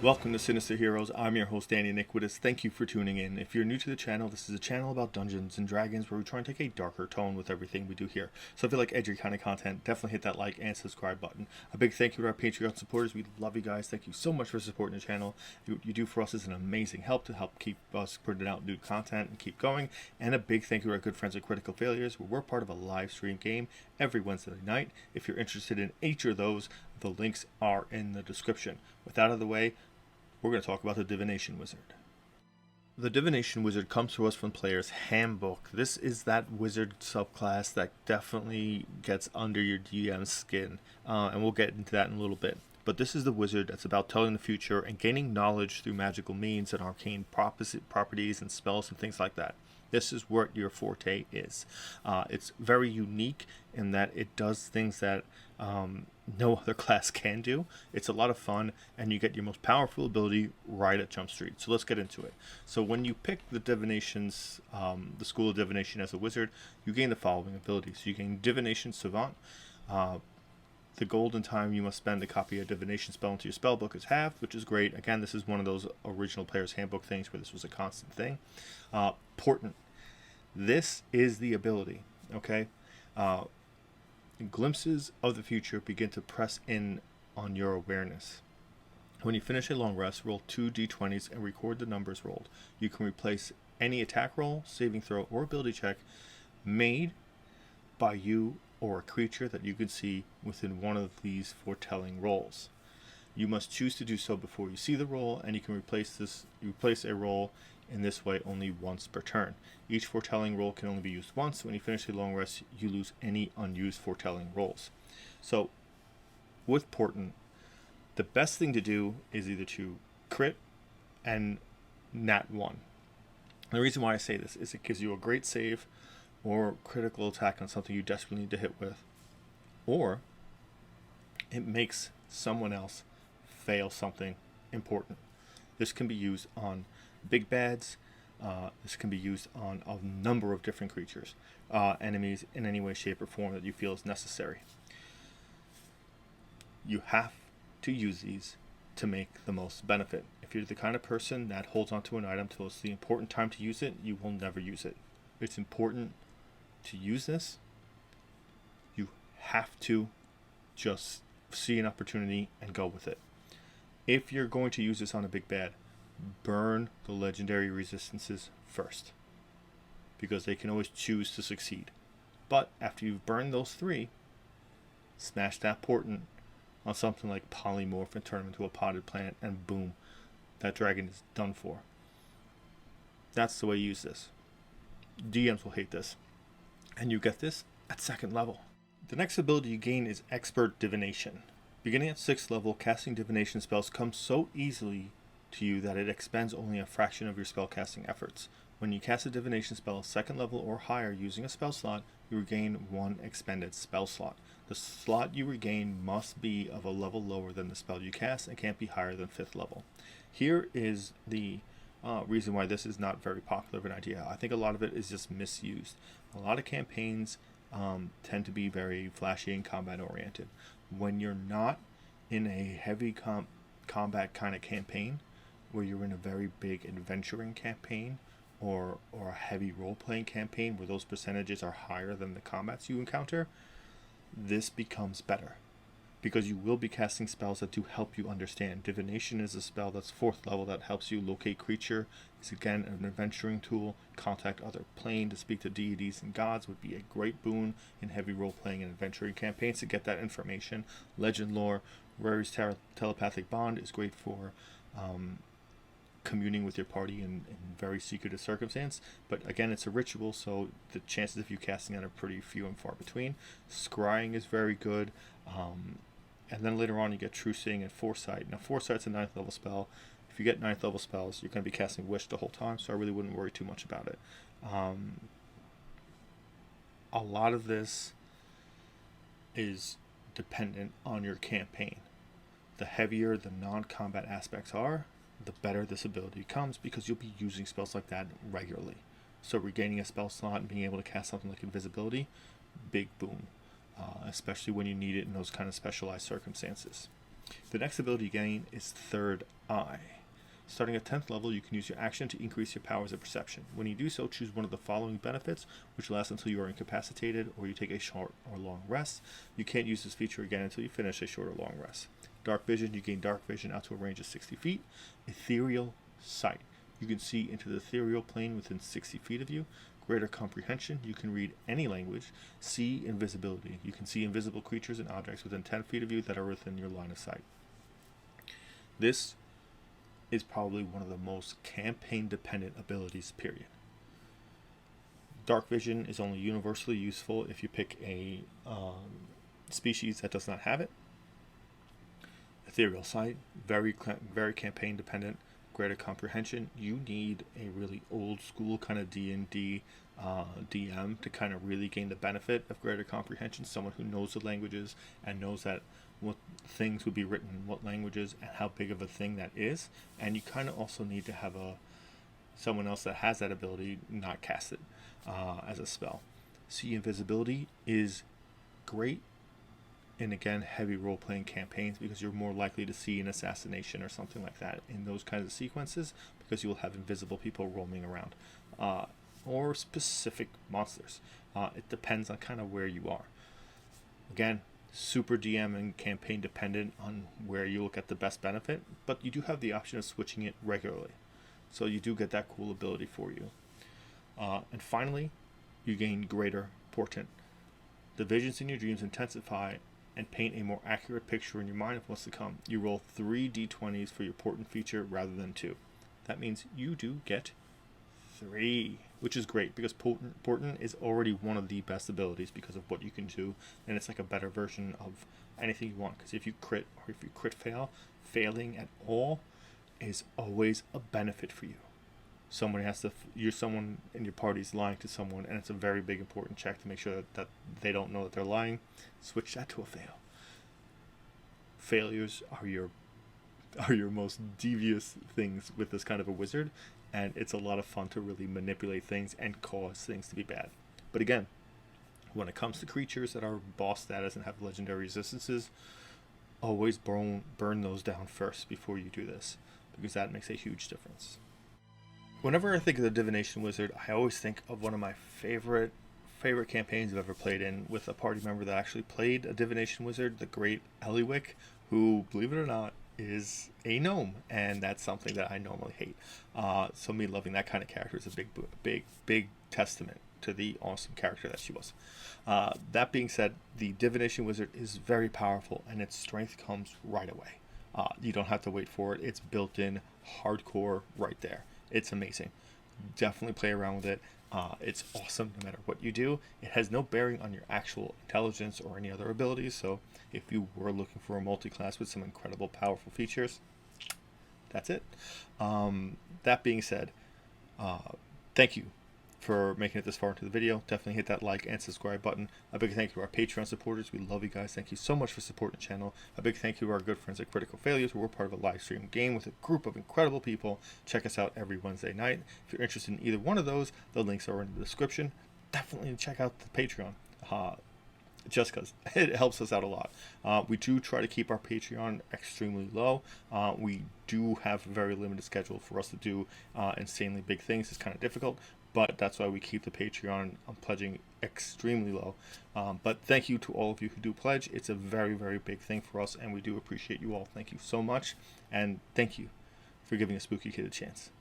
Welcome to Sinister Heroes. I'm your host, Danny Iniquitous. Thank you for tuning in. If you're new to the channel, this is a channel about Dungeons and Dragons where we try and take a darker tone with everything we do here. So if you like edgy kind of content, definitely hit that like and subscribe button. A big thank you to our Patreon supporters. We love you guys. Thank you so much for supporting the channel. What you do for us is an amazing help to help keep us putting out new content and keep going. And a big thank you to our good friends at Critical Failures, where we're part of a live stream game every Wednesday night. If you're interested in each of those, the links are in the description. With that out of the way, we're going to talk about the Divination Wizard. The Divination Wizard comes to us from Player's Handbook. This is that wizard subclass that definitely gets under your DM's skin, and we'll get into that in a little bit. But this is the wizard that's about telling the future and gaining knowledge through magical means and arcane properties and spells and things like that. This is what your forte is. It's very unique in that it does things that no other class can do. It's a lot of fun, and you get your most powerful ability right at Jump Street. So let's get into it. So when you pick the divinations, the School of Divination as a wizard, you gain the following abilities. You gain Divination Savant. The golden time you must spend to copy a divination spell into your spell book is halved, which is great. Again, this is one of those original Player's Handbook things where this was a constant thing. Portent. This is the ability, okay? Glimpses of the future begin to press in on your awareness. When you finish a long rest, roll 2 d20s and record the numbers rolled. You can replace any attack roll, saving throw, or ability check made by you or a creature that you can see within one of these foretelling rolls. You must choose to do so before you see the roll, and you can replace a roll in this way only once per turn. Each foretelling roll can only be used once. When you finish a long rest, you lose any unused foretelling rolls. So with Portent, the best thing to do is either to crit and nat 1. The reason why I say this is it gives you a great save or critical attack on something you desperately need to hit with, or it makes someone else fail something important. This can be used on big bads. This can be used on a number of different creatures, enemies in any way, shape, or form that you feel is necessary. You have to use these to make the most benefit. If you're the kind of person that holds onto an item till it's the important time to use it, you will never use it. It's important to use this. You have to just see an opportunity and go with it. If you're going to use this on a big bad, burn the legendary resistances first, because they can always choose to succeed. But after you've burned those 3, smash that portent on something like polymorph and turn them into a potted plant, and boom, that dragon is done for. That's the way you use this. DMs will hate this, and you get this at 2nd level. The next ability you gain is Expert Divination. Beginning at 6th level, casting divination spells comes so easily to you that it expends only a fraction of your spellcasting efforts. When you cast a divination spell 2nd level or higher using a spell slot, you regain 1 expended spell slot. The slot you regain must be of a level lower than the spell you cast and can't be higher than 5th level. Here is the reason why this is not very popular of an idea. I think a lot of it is just misused. A lot of campaigns tend to be very flashy and combat oriented. When you're not in a heavy combat kind of campaign, where you're in a very big adventuring campaign or a heavy role-playing campaign where those percentages are higher than the combats you encounter, this becomes better, because you will be casting spells that do help you understand. Divination is a spell that's 4th level that helps you locate creature. It's again an adventuring tool. Contact other plane to speak to deities and gods would be a great boon in heavy role-playing and adventuring campaigns to get that information. Legend lore, Rary's telepathic bond is great for communing with your party in very secretive circumstance, but again, it's a ritual, so the chances of you casting that are pretty few and far between. Scrying is very good, and then later on you get True Seeing and Foresight. Now Foresight's a 9th level spell. If you get 9th level spells, you're going to be casting Wish the whole time, so I really wouldn't worry too much about it. A lot of this is dependent on your campaign. The heavier the non-combat aspects are, the better this ability comes, because you'll be using spells like that regularly. So regaining a spell slot and being able to cast something like invisibility, big boom, especially when you need it in those kind of specialized circumstances. The next ability you gain is Third Eye. Starting at 10th level, you can use your action to increase your powers of perception. When you do so, choose one of the following benefits, which lasts until you are incapacitated or you take a short or long rest. You can't use this feature again until you finish a short or long rest. Dark Vision, you gain dark vision out to a range of 60 feet. Ethereal Sight, you can see into the ethereal plane within 60 feet of you. Greater Comprehension, you can read any language. See Invisibility, you can see invisible creatures and objects within 10 feet of you that are within your line of sight. This is probably one of the most campaign dependent abilities, period. Dark Vision is only universally useful if you pick a species that does not have it. Ethereal Sight, very campaign dependent. Greater Comprehension, you need a really old school kind of D&D DM to kind of really gain the benefit of Greater Comprehension, someone who knows the languages and knows that what things would be written in what languages and how big of a thing that is. And you kind of also need to have someone else that has that ability not cast it as a spell. See Invisibility is great in, again, heavy role-playing campaigns because you're more likely to see an assassination or something like that in those kinds of sequences because you will have invisible people roaming around or specific monsters. It depends on kind of where you are. Again, super DM and campaign dependent on where you look at the best benefit, but you do have the option of switching it regularly. So you do get that cool ability for you. And finally, you gain Greater Portent. The visions in your dreams intensify and paint a more accurate picture in your mind of what's to come. You roll 3 d20s for your portent feature rather than 2. That means you do get 3, which is great because portent is already one of the best abilities because of what you can do, and it's like a better version of anything you want. Because if you crit or if you crit fail, failing at all is always a benefit for you. Someone someone in your party is lying to someone, and it's a very big important check to make sure that they don't know that they're lying. Switch that to a fail. Failures are your most devious things with this kind of a wizard, and it's a lot of fun to really manipulate things and cause things to be bad. But again, when it comes to creatures that are boss status and have legendary resistances, always burn those down first before you do this, because that makes a huge difference. Whenever I think of the Divination Wizard, I always think of one of my favorite campaigns I've ever played in with a party member that actually played a Divination Wizard, the great Eliwick, who, believe it or not, is a gnome, and that's something that I normally hate. So me loving that kind of character is a big testament to the awesome character that she was. That being said, the Divination Wizard is very powerful, and its strength comes right away. You don't have to wait for it. It's built in hardcore right there. It's amazing. Definitely play around with it. It's awesome no matter what you do. It has no bearing on your actual intelligence or any other abilities, so if you were looking for a multi-class with some incredible powerful features, that's it. That being said, thank you for making it this far into the video. Definitely hit that like and subscribe button. A big thank you to our Patreon supporters. We love you guys. Thank you so much for supporting the channel. A big thank you to our good friends at Critical Failures, who we're part of a live stream game with a group of incredible people. Check us out every Wednesday night. If you're interested in either one of those, the links are in the description. Definitely check out the Patreon. Just because it helps us out a lot. We do try to keep our Patreon extremely low. We do have a very limited schedule for us to do insanely big things. It's kind of difficult, but that's why we keep the Patreon pledging extremely low. But thank you to all of you who do pledge. It's a very, very big thing for us, and we do appreciate you all. Thank you so much, and thank you for giving a spooky kid a chance.